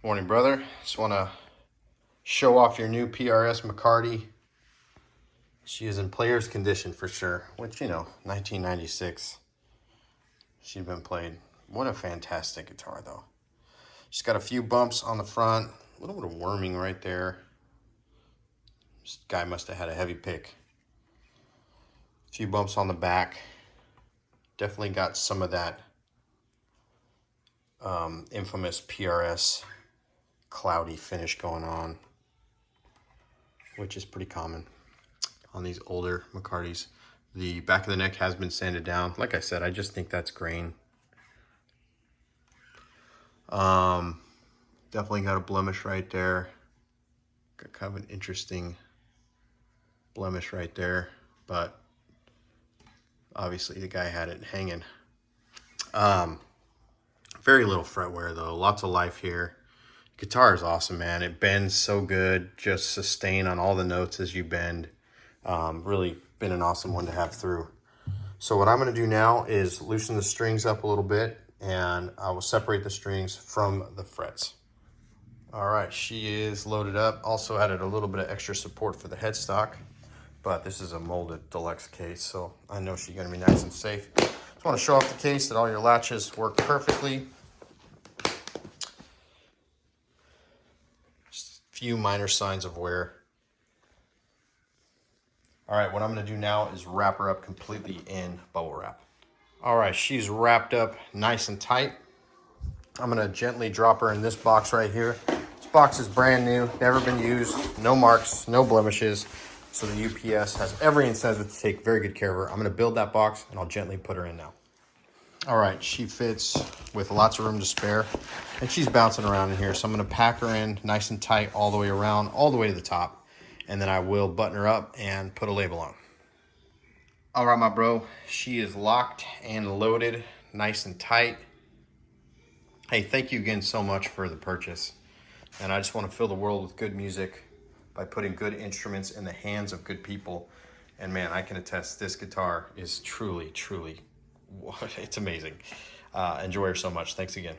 Morning, brother. Just want to show off your new PRS McCarty. She is in player's condition for sure, which, 1996. She's been played. What a fantastic guitar, though. She's got a few bumps on the front, a little bit of worming right there. This guy must have had a heavy pick. A few bumps on the back. Definitely got some of that infamous PRS cloudy finish going on, which is pretty common on these older McCartys. The back of the neck has been sanded down. Like I said, I just think that's grain. Definitely got a blemish right there. Got kind of an interesting blemish right there, but obviously the guy had it hanging. Very little fret wear though, lots of life here. Guitar is awesome, man. It bends so good, just sustain on all the notes as you bend. Really been an awesome one to have through. So what I'm gonna do now is loosen the strings up a little bit, and I will separate the strings from the frets. All right, she is loaded up. Also added a little bit of extra support for the headstock, but this is a molded deluxe case, so I know she's gonna be nice and safe. Just wanna show off the case that all your latches work perfectly. Few minor signs of wear. All right, what I'm gonna do now is wrap her up completely in bubble wrap. All right, she's wrapped up nice and tight. I'm gonna gently drop her in this box right here. This box is brand new, never been used, no marks, no blemishes. So the UPS has every incentive to take very good care of her. I'm gonna build that box and I'll gently put her in now. All right, she fits with lots of room to spare, and she's bouncing around in here. So I'm gonna pack her in nice and tight all the way around, all the way to the top, and then I will button her up and put a label on. All right, my bro, she is locked and loaded, nice and tight. Hey, thank you again so much for the purchase. And I just wanna fill the world with good music by putting good instruments in the hands of good people. And man, I can attest this guitar is truly, truly, it's amazing. Enjoy her so much. Thanks again.